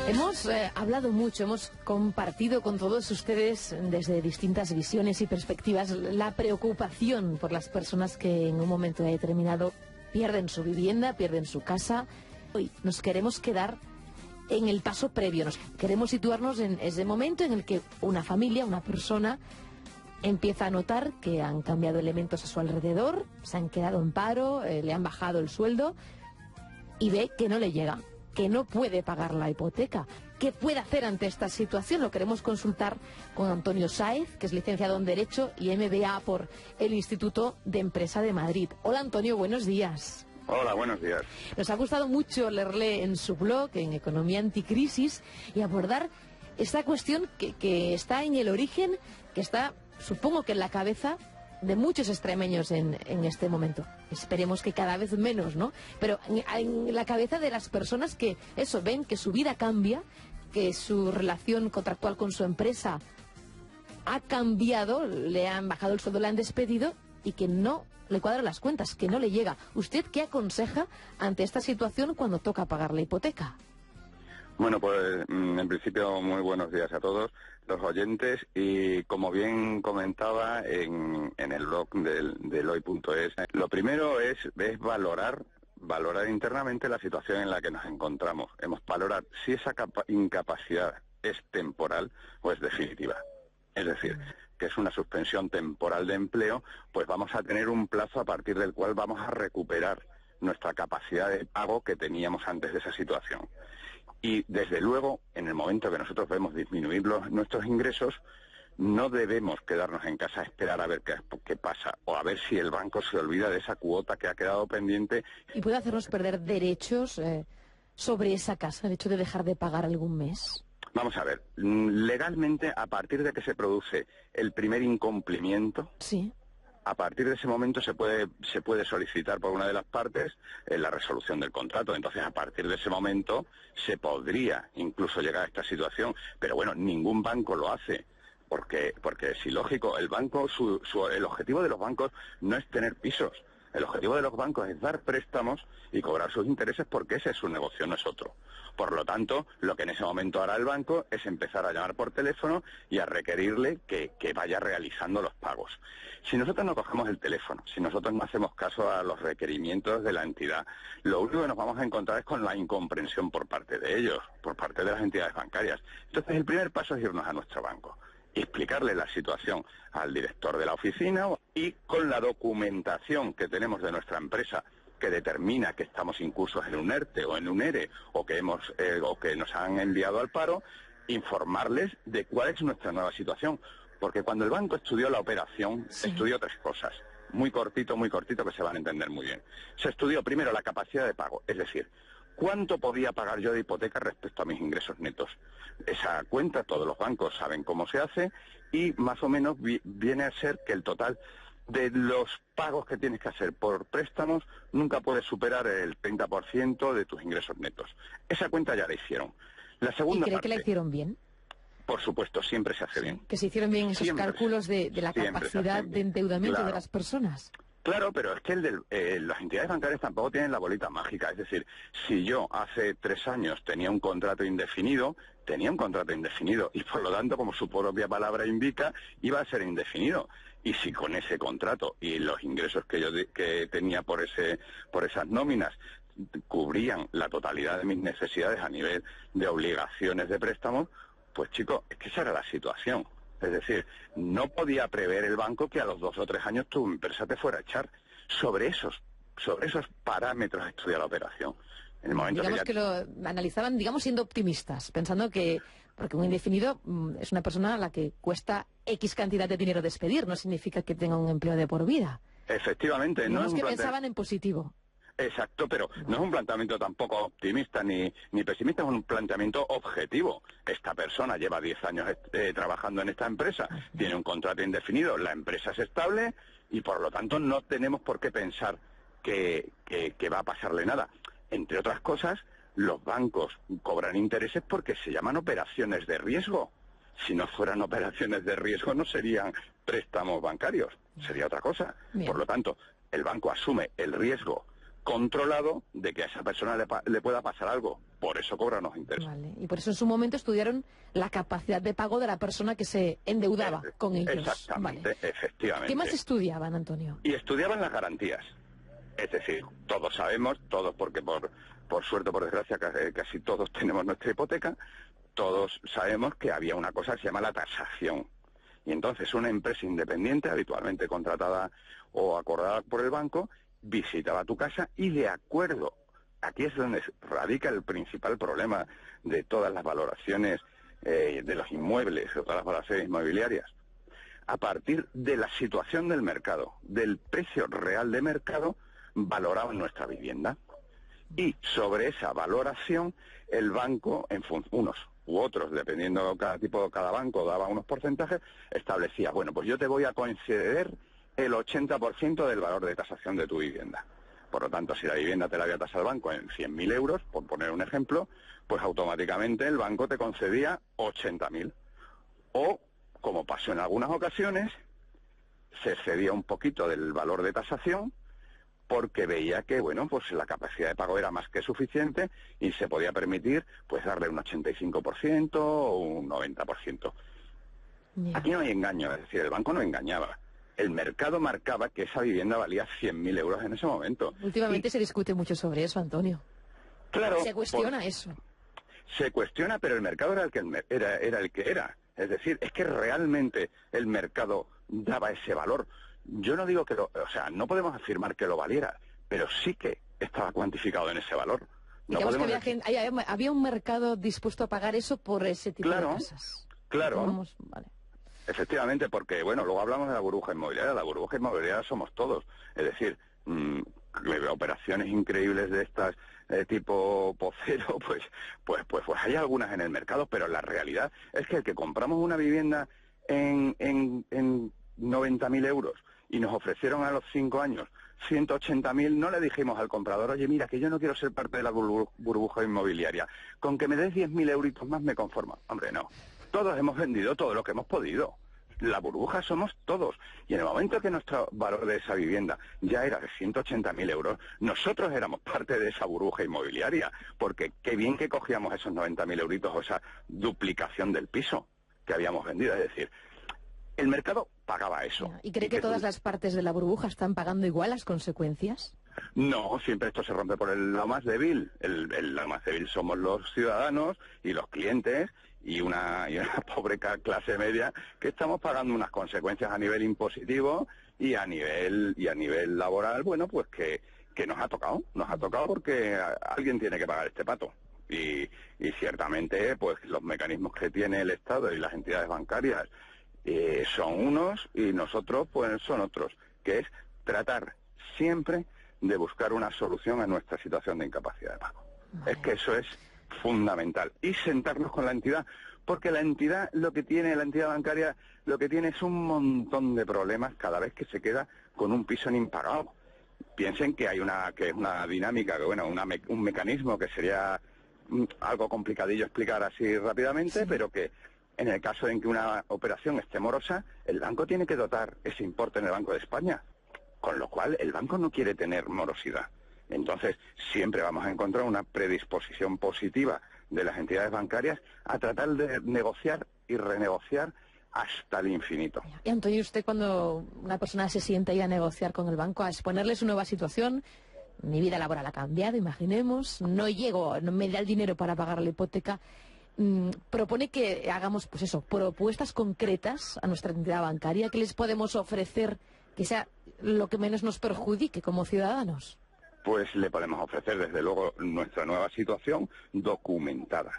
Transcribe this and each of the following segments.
Hemos hablado mucho, hemos compartido con todos ustedes desde distintas visiones y perspectivas la preocupación por las personas que en un momento determinado pierden su vivienda, pierden su casa. Hoy nos queremos quedar en el paso previo, nos queremos situarnos en ese momento en el que una familia, una persona empieza a notar que han cambiado elementos a su alrededor, se han quedado en paro, le han bajado el sueldo y ve que no le llega, que no puede pagar la hipoteca. ¿Qué puede hacer ante esta situación? Lo queremos consultar con Antonio Sáez, que es licenciado en Derecho y MBA por el Instituto de Empresa de Madrid. Hola Antonio, buenos días. Hola, buenos días. Nos ha gustado mucho leerle en su blog, en Economía Anticrisis, y abordar esta cuestión que está en el origen, que está, supongo que en la cabeza de muchos extremeños en este momento. Esperemos que cada vez menos, ¿no? Pero en la cabeza de las personas que, eso, ven que su vida cambia, que su relación contractual con su empresa ha cambiado, le han bajado el sueldo, le han despedido y que no le cuadran las cuentas, que no le llega. ¿Usted qué aconseja ante esta situación cuando toca pagar la hipoteca? Bueno, pues en principio muy buenos días a todos los oyentes y como bien comentaba en el blog del hoy.es, lo primero es valorar internamente la situación en la que nos encontramos. Valorar si esa incapacidad es temporal o es definitiva. Es decir, que es una suspensión temporal de empleo, pues vamos a tener un plazo a partir del cual vamos a recuperar nuestra capacidad de pago que teníamos antes de esa situación. Y desde luego, en el momento que nosotros vemos disminuir nuestros ingresos, no debemos quedarnos en casa a esperar a ver qué pasa, o a ver si el banco se olvida de esa cuota que ha quedado pendiente. ¿Y puede hacernos perder derechos sobre esa casa, el hecho de dejar de pagar algún mes? Vamos a ver, legalmente, a partir de que se produce el primer incumplimiento, sí, a partir de ese momento se puede solicitar por una de las partes la resolución del contrato. Entonces, a partir de ese momento se podría incluso llegar a esta situación. Pero bueno, ningún banco lo hace, porque es ilógico. El banco, el objetivo de los bancos no es tener pisos. El objetivo de los bancos es dar préstamos y cobrar sus intereses porque ese es su negocio, no es otro. Por lo tanto, lo que en ese momento hará el banco es empezar a llamar por teléfono y a requerirle que vaya realizando los pagos. Si nosotros no cogemos el teléfono, si nosotros no hacemos caso a los requerimientos de la entidad, lo único que nos vamos a encontrar es con la incomprensión por parte de ellos, por parte de las entidades bancarias. Entonces, el primer paso es irnos a nuestro banco y explicarle la situación al director de la oficina y con la documentación que tenemos de nuestra empresa que determina que estamos incursos en un ERTE o en un ERE o que nos han enviado al paro, informarles de cuál es nuestra nueva situación. Porque cuando el banco estudió la operación, sí, estudió tres cosas, muy cortito, que se van a entender muy bien. Se estudió primero la capacidad de pago, es decir, ¿cuánto podía pagar yo de hipoteca respecto a mis ingresos netos? Esa cuenta todos los bancos saben cómo se hace y más o menos viene a ser que el total de los pagos que tienes que hacer por préstamos nunca puede superar el 30% de tus ingresos netos. Esa cuenta ya la hicieron. La segunda ¿Y cree parte, que la hicieron bien? Por supuesto, siempre se hace bien. Que se hicieron bien esos cálculos de la capacidad de endeudamiento de las personas. Claro, pero es que las entidades bancarias tampoco tienen la bolita mágica. Es decir, si yo hace 3 años tenía un contrato indefinido y por lo tanto, como su propia palabra indica, iba a ser indefinido. Y si con ese contrato y los ingresos que tenía por esas nóminas cubrían la totalidad de mis necesidades a nivel de obligaciones de préstamos, pues chicos, es que esa era la situación. Es decir, no podía prever el banco que a los 2 o 3 años tu empresa te fuera a echar. Sobre esos parámetros estudia la operación. En el momento digamos que lo analizaban, siendo optimistas, pensando que, porque un indefinido es una persona a la que cuesta X cantidad de dinero despedir, no significa que tenga un empleo de por vida. Efectivamente. Digamos que pensaban en positivo. Exacto, pero no es un planteamiento tampoco optimista ni pesimista, es un planteamiento objetivo. Esta persona lleva 10 años trabajando en esta empresa, tiene un contrato indefinido, la empresa es estable y por lo tanto no tenemos por qué pensar que va a pasarle nada. Entre otras cosas, los bancos cobran intereses porque se llaman operaciones de riesgo. Si no fueran operaciones de riesgo no serían préstamos bancarios, sería otra cosa. Bien. Por lo tanto, el banco asume el riesgo controlado de que a esa persona le pueda pasar algo. Por eso cobran los intereses. Vale. Y por eso en su momento estudiaron la capacidad de pago de la persona que se endeudaba con ellos. Exactamente, vale. efectivamente. ¿Qué más estudiaban, Antonio? Y estudiaban las garantías. Es decir, todos sabemos, todos porque por suerte o por desgracia casi todos tenemos nuestra hipoteca, todos sabemos que había una cosa que se llama la tasación. Y entonces una empresa independiente, habitualmente contratada o acordada por el banco, visitaba tu casa y de acuerdo, aquí es donde radica el principal problema de todas las valoraciones de los inmuebles, de todas las valoraciones inmobiliarias. A partir de la situación del mercado, del precio real de mercado, valoraban nuestra vivienda. Y sobre esa valoración, el banco, unos u otros, dependiendo cada banco daba unos porcentajes, establecía, bueno, pues yo te voy a conceder el 80% del valor de tasación de tu vivienda. Por lo tanto, si la vivienda te la había tasado el banco en 100.000 euros, por poner un ejemplo, pues automáticamente el banco te concedía 80.000. O, como pasó en algunas ocasiones, se excedía un poquito del valor de tasación porque veía que, bueno, pues la capacidad de pago era más que suficiente y se podía permitir, pues, darle un 85% o un 90%. Yeah. Aquí no hay engaño, es decir, el banco no engañaba. El mercado marcaba que esa vivienda valía 100.000 euros en ese momento. Últimamente se discute mucho sobre eso, Antonio. Claro. Se cuestiona eso. Se cuestiona, pero el mercado era el que era. Es decir, es que realmente el mercado daba ese valor. Yo no digo que no podemos afirmar que lo valiera, pero sí que estaba cuantificado en ese valor. No podemos que había un mercado dispuesto a pagar eso por ese tipo de casas. Claro. Vale. Efectivamente, porque, bueno, luego hablamos de la burbuja inmobiliaria. La burbuja inmobiliaria somos todos. Es decir, operaciones increíbles de estas tipo Pocero, pues hay algunas en el mercado, pero la realidad es que el que compramos una vivienda en 90.000 euros y nos ofrecieron a los 5 años 180.000, no le dijimos al comprador, oye, mira, que yo no quiero ser parte de la burbuja inmobiliaria, con que me des 10.000 euritos más me conformo. Hombre, no. Todos hemos vendido todo lo que hemos podido. La burbuja somos todos. Y en el momento que nuestro valor de esa vivienda ya era de 180.000 euros, nosotros éramos parte de esa burbuja inmobiliaria, porque qué bien que cogíamos esos 90.000 euritos o esa duplicación del piso que habíamos vendido. Es decir, el mercado pagaba eso. ¿Y cree que todas las partes de la burbuja están pagando igual las consecuencias? No, siempre esto se rompe por el lado más débil. El lado más débil somos los ciudadanos y los clientes y una pobre clase media que estamos pagando unas consecuencias a nivel impositivo y a nivel laboral, bueno, pues que nos ha tocado porque alguien tiene que pagar este pato. Y ciertamente, pues los mecanismos que tiene el Estado y las entidades bancarias son unos y nosotros pues son otros, que es tratar siempre de buscar una solución a nuestra situación de incapacidad de pago. Vale. Es que eso es fundamental. Y sentarnos con la entidad, porque la entidad bancaria lo que tiene es un montón de problemas cada vez que se queda con un piso en impagado. Piensen que es una dinámica, un mecanismo que sería algo complicadillo explicar así rápidamente, sí. Pero que en el caso en que una operación esté morosa, el banco tiene que dotar ese importe en el Banco de España, con lo cual el banco no quiere tener morosidad. Entonces, siempre vamos a encontrar una predisposición positiva de las entidades bancarias a tratar de negociar y renegociar hasta el infinito. Y Antonio, usted cuando una persona se sienta ahí a negociar con el banco, a exponerle su nueva situación, mi vida laboral ha cambiado, imaginemos, no me da el dinero para pagar la hipoteca, propone que hagamos, pues eso, propuestas concretas a nuestra entidad bancaria, que les podemos ofrecer que sea lo que menos nos perjudique como ciudadanos. Pues le podemos ofrecer, desde luego, nuestra nueva situación documentada,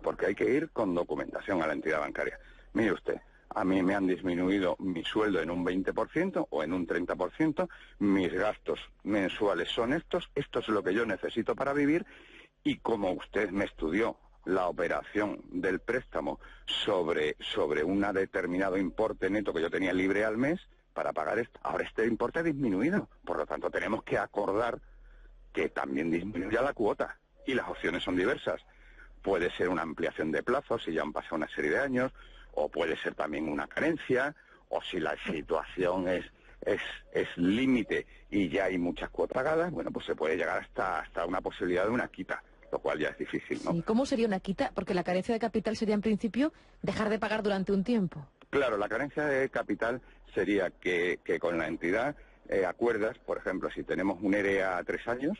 porque hay que ir con documentación a la entidad bancaria. Mire usted, a mí me han disminuido mi sueldo en un 20% o en un 30%, mis gastos mensuales son estos, esto es lo que yo necesito para vivir, y como usted me estudió la operación del préstamo sobre un determinado importe neto que yo tenía libre al mes para pagar esto, ahora este importe ha disminuido, por lo tanto tenemos que acordar que también disminuya la cuota, y las opciones son diversas. Puede ser una ampliación de plazos si ya han pasado una serie de años, o puede ser también una carencia, o si la situación es es límite y ya hay muchas cuotas pagadas, bueno, pues se puede llegar hasta una posibilidad de una quita, lo cual ya es difícil, ¿no? Sí, ¿cómo sería una quita? Porque la carencia de capital sería en principio dejar de pagar durante un tiempo. Claro, la carencia de capital sería que con la entidad acuerdas, por ejemplo, si tenemos un ERE a 3 años,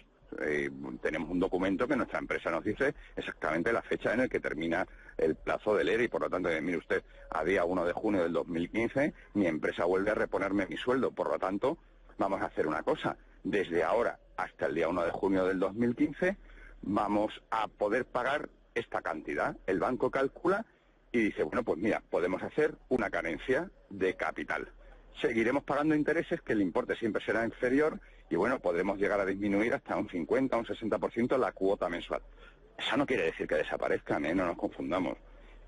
tenemos un documento que nuestra empresa nos dice exactamente la fecha en la que termina el plazo del ERE y por lo tanto, mire usted, a día 1 de junio del 2015 mi empresa vuelve a reponerme mi sueldo, por lo tanto, vamos a hacer una cosa, desde ahora hasta el día 1 de junio del 2015 vamos a poder pagar esta cantidad. El banco calcula y dice, bueno, pues mira, podemos hacer una carencia de capital. Seguiremos pagando intereses, que el importe siempre será inferior, y bueno, podremos llegar a disminuir hasta un 50, un 60% la cuota mensual. Eso no quiere decir que desaparezcan, no nos confundamos.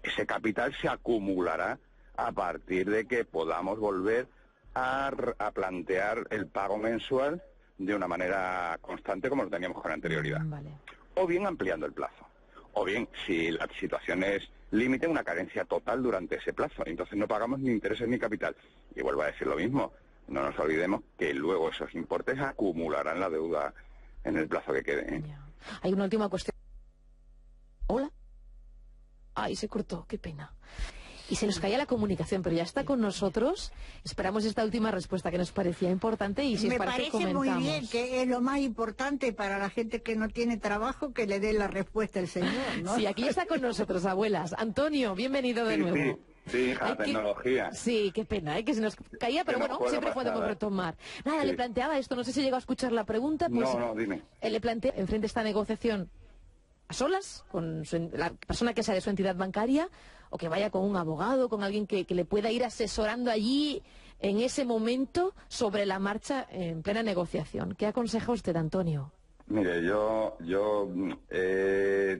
Ese capital se acumulará a partir de que podamos volver a plantear el pago mensual de una manera constante como lo teníamos con anterioridad. Vale. O bien ampliando el plazo. O bien, si la situación es límite, una carencia total durante ese plazo. Entonces no pagamos ni intereses ni capital. Y vuelvo a decir lo mismo, no nos olvidemos que luego esos importes acumularán la deuda en el plazo que quede. Ya. Hay una última cuestión. ¿Hola? Ay, se cortó, qué pena. Y se nos caía la comunicación, pero ya está con nosotros. Esperamos esta última respuesta que nos parecía importante y si os parece comentamos. Me parece muy bien, que es lo más importante para la gente que no tiene trabajo, que le dé la respuesta el señor, ¿no? Sí, aquí está con nosotros, abuelas. Antonio, bienvenido de nuevo. Sí, la tecnología. Sí, qué pena, que se nos caía, pero bueno, siempre podemos retomar. Nada, le planteaba esto, no sé si llegó a escuchar la pregunta. Pues, no, dime. Le plantea, enfrente esta negociación a solas, con la persona que sea de su entidad bancaria, o que vaya con un abogado, con alguien que le pueda ir asesorando allí en ese momento sobre la marcha en plena negociación. ¿Qué aconseja usted, Antonio? Mire,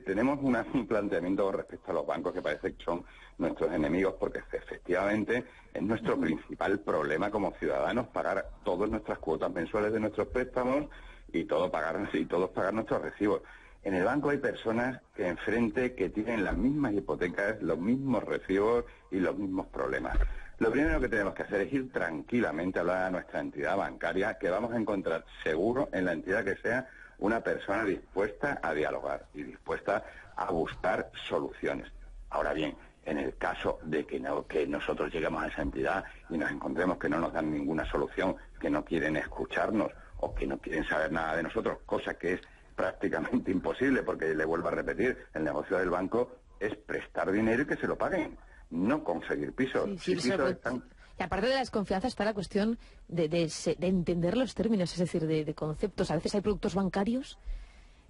tenemos un planteamiento respecto a los bancos que parece que son nuestros enemigos, porque efectivamente es nuestro principal problema como ciudadanos pagar todas nuestras cuotas mensuales de nuestros préstamos y todos pagar nuestros recibos. En el banco hay personas que enfrente que tienen las mismas hipotecas, los mismos recibos y los mismos problemas. Lo primero que tenemos que hacer es ir tranquilamente a hablar a nuestra entidad bancaria, que vamos a encontrar seguro en la entidad que sea una persona dispuesta a dialogar y dispuesta a buscar soluciones. Ahora bien, en el caso de que nosotros lleguemos a esa entidad y nos encontremos que no nos dan ninguna solución, que no quieren escucharnos o que no quieren saber nada de nosotros, cosa que es prácticamente imposible, porque le vuelvo a repetir, el negocio del banco es prestar dinero y que se lo paguen, no conseguir pisos. Sí, y aparte de la desconfianza está la cuestión de entender los términos, es decir, de conceptos. A veces hay productos bancarios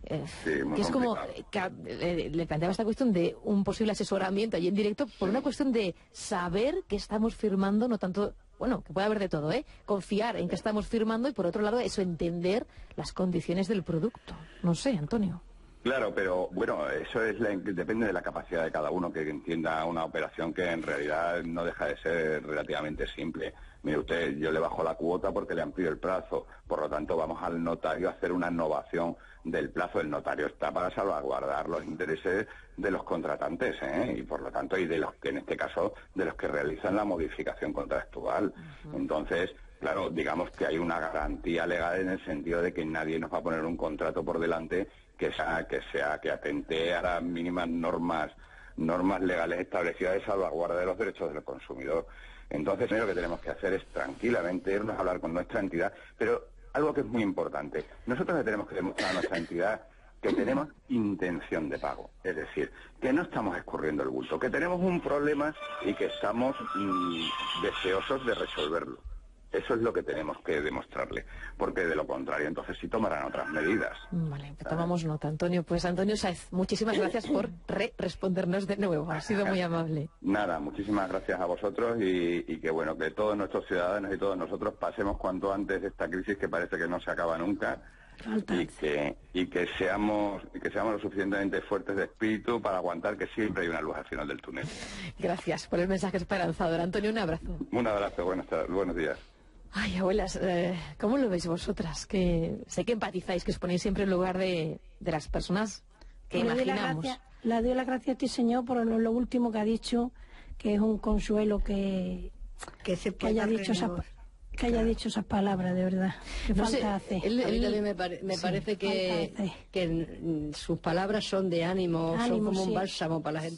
que es como que le planteaba esta cuestión de un posible asesoramiento allí en directo por una cuestión de saber que estamos firmando, no tanto, bueno, que puede haber de todo, confiar en que estamos firmando y por otro lado eso, entender las condiciones del producto. No sé, Antonio. Claro, pero bueno, eso depende de la capacidad de cada uno que entienda una operación que en realidad no deja de ser relativamente simple. Mire usted, yo le bajo la cuota porque le amplío el plazo, por lo tanto vamos al notario a hacer una innovación del plazo. El notario está para salvaguardar los intereses de los contratantes, y por lo tanto, y de los que en este caso, de los que realizan la modificación contractual. Entonces, claro, digamos que hay una garantía legal en el sentido de que nadie nos va a poner un contrato por delante que atente a las mínimas normas legales establecidas de salvaguarda de los derechos del consumidor. Entonces, lo que tenemos que hacer es tranquilamente irnos a hablar con nuestra entidad, pero algo que es muy importante, nosotros le tenemos que demostrar a nuestra entidad que tenemos intención de pago, es decir, que no estamos escurriendo el bulto, que tenemos un problema y que estamos deseosos de resolverlo. Eso es lo que tenemos que demostrarle, porque de lo contrario, entonces sí tomarán otras medidas. Vale, tomamos nota, Antonio. Pues Antonio Sáez, muchísimas gracias por respondernos de nuevo. Ha sido muy amable. Nada, muchísimas gracias a vosotros y que bueno, que todos nuestros ciudadanos y todos nosotros pasemos cuanto antes esta crisis que parece que no se acaba nunca. Y que seamos lo suficientemente fuertes de espíritu para aguantar que siempre hay una luz al final del túnel. Gracias por el mensaje esperanzador. Antonio, un abrazo. Un abrazo, buenos días. Ay, abuelas, ¿cómo lo veis vosotras? Que sé que empatizáis, que os ponéis siempre en lugar de las personas que imaginamos. Le doy las gracias a ti, señor, por lo último que ha dicho, que es un consuelo que haya dicho que haya dicho esas palabras, de verdad. Que No falta sé, hace. A mí también me parece que sus palabras son de ánimo, son Ánimo, como un sí. bálsamo para la gente.